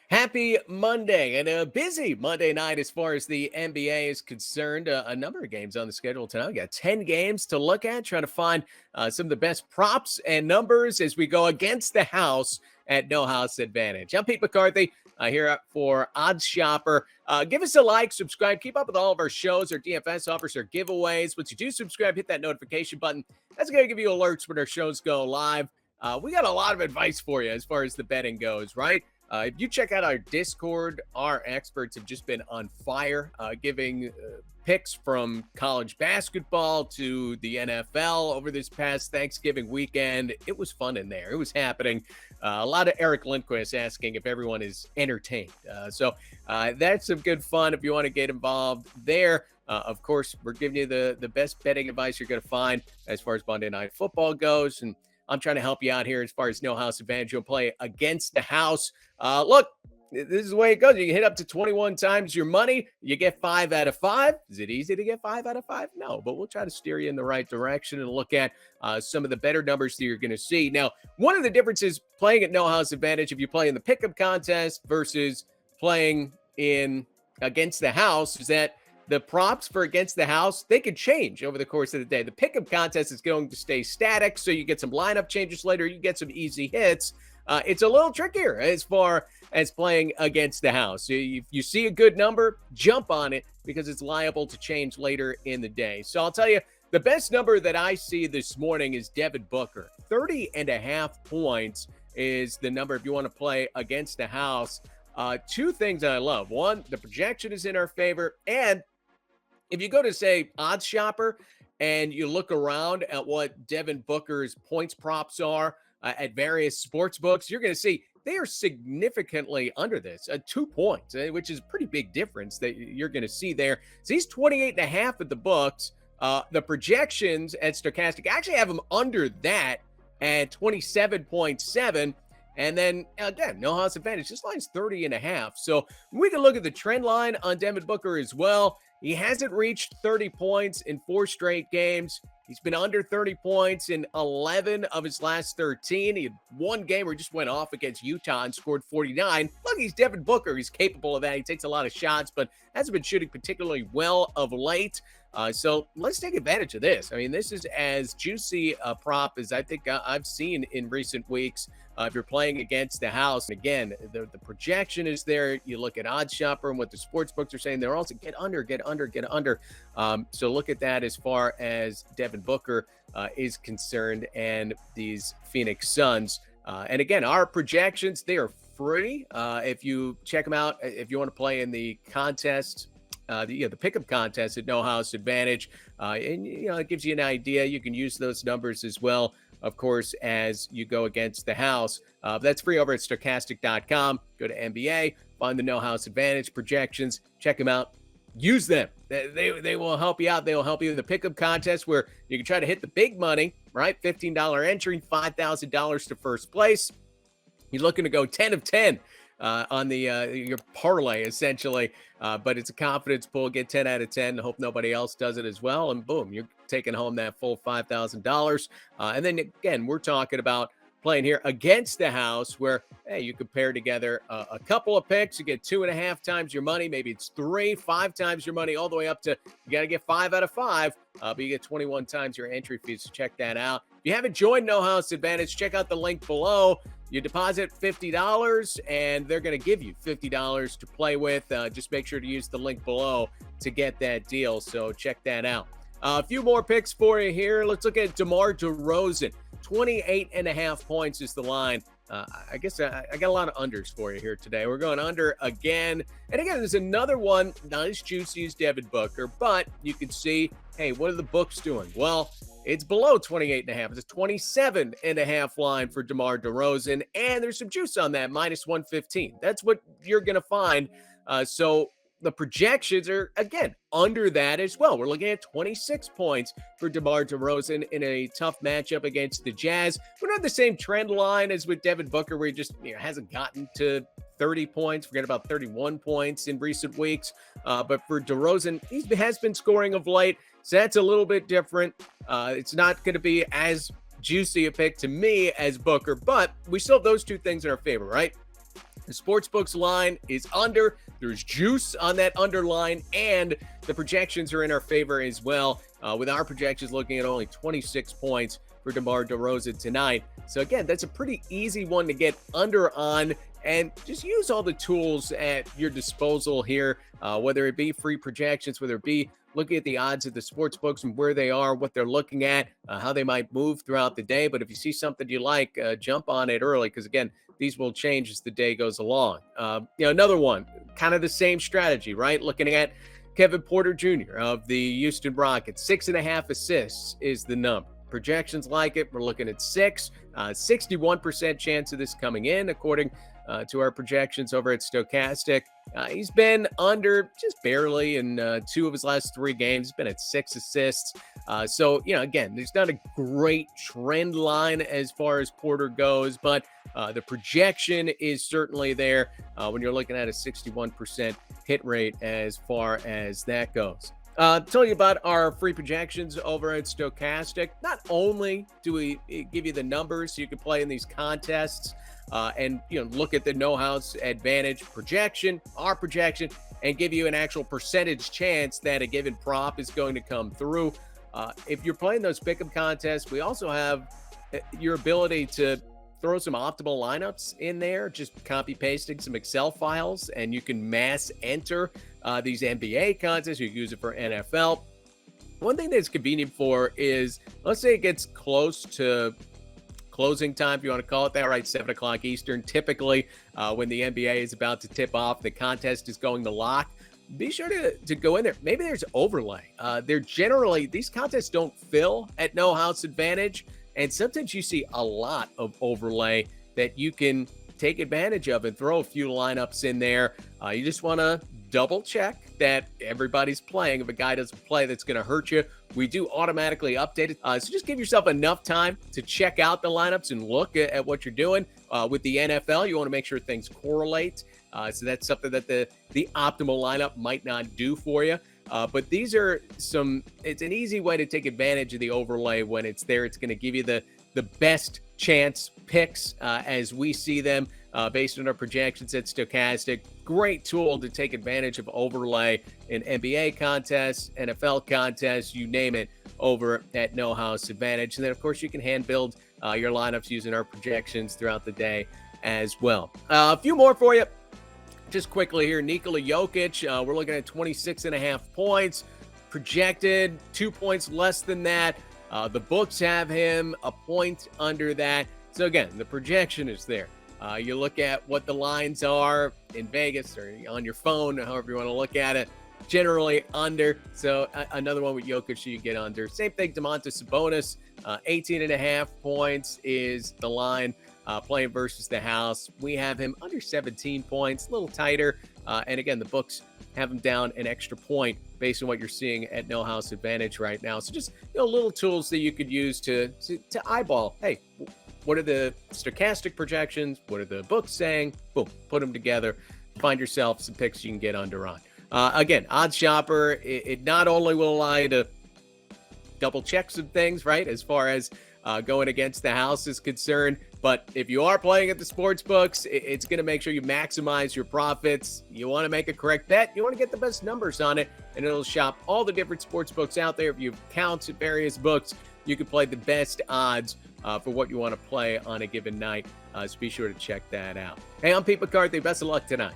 Happy Monday and a busy Monday night as far as the NBA is concerned. A number of games on the schedule tonight. We got 10 games to look at, trying to find some of the best props and numbers as we go against the house at No House Advantage. I'm Pete McCarthy here for OddsShopper. Give us a like, subscribe, keep up with all of our shows, our DFS offers, our giveaways. Once you do subscribe, hit that notification button. That's going to give you alerts when our shows go live. We got a lot of advice for you as far as the betting goes, right? If you check out our Discord, our experts have just been on fire, giving picks from college basketball to the NFL over this past Thanksgiving weekend. It was fun in there. It was happening. A lot of Eric Lindquist asking if everyone is entertained. So that's some good fun if you want to get involved there. Of course, we're giving you the best betting advice you're going to find as far as Monday Night Football goes. And I'm trying to help you out here as far as No House Advantage. You'll play against the house. Look, this is the way it goes. You can hit up to 21 times your money. You get 5 out of 5. Is it easy to get 5 out of 5? No, but we'll try to steer you in the right direction and look at some of the better numbers that you're going to see. Now, one of the differences playing at No House Advantage, if you play in the pickup contest versus playing in against the house, is that the props for against the house, they could change over the course of the day. The pickup contest is going to stay static, so you get some lineup changes later. You get some easy hits. It's a little trickier as far as playing against the house. If you see a good number, jump on it because it's liable to change later in the day. So I'll tell you, the best number that I see this morning is Devin Booker. 30.5 points is the number if you want to play against the house. Two things that I love. One, the projection is in our favor, and if you go to, say, OddsShopper and you look around at what Devin Booker's points props are at various sports books, you're going to see they are significantly under this, 2 points, which is a pretty big difference that you're going to see there. So he's 28.5 at the books. The projections at Stochastic actually have him under that at 27.7. And then, again, No House Advantage. This line's 30.5. So we can look at the trend line on Devin Booker as well. He hasn't reached 30 points in 4 straight games. He's been under 30 points in 11 of his last 13. He had one game where he just went off against Utah and scored 49. Look, he's Devin Booker. He's capable of that. He takes a lot of shots, but hasn't been shooting particularly well of late. So let's take advantage of this. I mean, this is as juicy a prop as I think I've seen in recent weeks. If you're playing against the house, and again, the projection is there. You look at OddsShopper and what the sports books are saying. They're also get under. So look at that as far as Devin Booker is concerned and these Phoenix Suns. And again, our projections, they are free. If you check them out, if you want to play in the contest, the pickup contest at No House Advantage, and it gives you an idea. You can use those numbers as well, of course, as you go against the house. That's free over at stochastic.com. Go to NBA, find the No House Advantage projections, check them out, use them. They will help you out. They will help you in the pickup contest where you can try to hit the big money, right? $15 entry, $5,000 to first place. You're looking to go 10 of 10 on the your parlay, essentially. But it's a confidence pull. Get 10 out of 10. Hope nobody else does it as well. And boom, you're taking home that full $5,000. And then, again, we're talking about playing here against the house where, hey, you compare together a couple of picks. You get 2.5 times your money. Maybe it's 5 times your money, all the way up to you got to get 5 out of 5. But you get 21 times your entry fees. So check that out. If you haven't joined No House Advantage, check out the link below. You deposit $50 and they're going to give you $50 to play with. Just make sure to use the link below to get that deal. So check that out. A few more picks for you here. Let's look at DeMar DeRozan. 28.5 points is the line. I guess I got a lot of unders for you here today. We're going under again. And again, there's another one, not as juicy as Devin Booker, but you can see, hey, what are the books doing? Well, it's below 28.5. It's a 27.5 line for DeMar DeRozan, and there's some juice on that, minus 115. That's what you're going to find. So the projections are, again, under that as well. We're looking at 26 points for DeMar DeRozan in a tough matchup against the Jazz. We don't have the same trend line as with Devin Booker, where he just hasn't gotten to 30 points. Forget about 31 points in recent weeks. But for DeRozan, he has been scoring of late, so that's a little bit different. It's not going to be as juicy a pick to me as Booker, but we still have those two things in our favor, right? The sportsbooks line is under. There's juice on that underline, and the projections are in our favor as well, with our projections looking at only 26 points for DeMar DeRozan tonight. So again, that's a pretty easy one to get under on, and just use all the tools at your disposal here, whether it be free projections, whether it be looking at the odds of the sports books and where they are, what they're looking at, how they might move throughout the day. But if you see something you like, jump on it early, because again, these will change as the day goes along. Another one, kind of the same strategy, right? Looking at Kevin Porter Jr. of the Houston Rockets, 6.5 assists is the number. Projections like it. We're looking at 6, 61% chance of this coming in, according to our projections over at Stochastic. He's been under just barely in 2 of his last 3 games. He's been at 6 assists. So, again, there's not a great trend line as far as Porter goes, but the projection is certainly there when you're looking at a 61% hit rate as far as that goes. Tell you about our free projections over at Stochastic. Not only do we give you the numbers so you can play in these contests and look at the no-house advantage projection, our projection, and give you an actual percentage chance that a given prop is going to come through. If you're playing those pick'em contests, we also have your ability to throw some optimal lineups in there, just copy pasting some Excel files, and you can mass enter these NBA contests. You can use it for NFL. One thing that's convenient for is, let's say it gets close to closing time, if you want to call it that, right? 7 o'clock Eastern. Typically, when the NBA is about to tip off, the contest is going to lock. Be sure to go in there. Maybe there's overlay. These contests don't fill at no house advantage. And sometimes you see a lot of overlay that you can take advantage of and throw a few lineups in there. You just want to double check that everybody's playing. If a guy doesn't play, that's going to hurt you. We do automatically update it. So just give yourself enough time to check out the lineups and look at what you're doing. With the NFL, you want to make sure things correlate. So that's something that the optimal lineup might not do for you. But these are it's an easy way to take advantage of the overlay when it's there. It's going to give you the best chance picks as we see them based on our projections at Stochastic. Great tool to take advantage of overlay in NBA contests, NFL contests, you name it, over at No House Advantage. And then, of course, you can hand build your lineups using our projections throughout the day as well. A few more for you. Just quickly here, Nikola Jokic, we're looking at 26.5 points, projected 2 points less than that. The books have him a point under that. So again, the projection is there. You look at what the lines are in Vegas or on your phone, however you want to look at it, generally under. So another one with Jokic you get under. Same thing, Domantas Sabonis, 18.5 points is the line. Playing versus the house. We have him under 17 points, a little tighter. And again, the books have him down an extra point based on what you're seeing at No House Advantage right now. So just little tools that you could use to eyeball. Hey, what are the stochastic projections? What are the books saying? Boom, put them together. Find yourself some picks you can get under on. Again, OddsShopper, it not only will allow you to double check some things, right, as far as going against the house is concerned. But if you are playing at the sports books, it's going to make sure you maximize your profits. You want to make a correct bet. You want to get the best numbers on it, and it'll shop all the different sports books out there. If you have accounts at various books, you can play the best odds for what you want to play on a given night. So be sure to check that out. Hey, I'm Pete McCarthy. Best of luck tonight.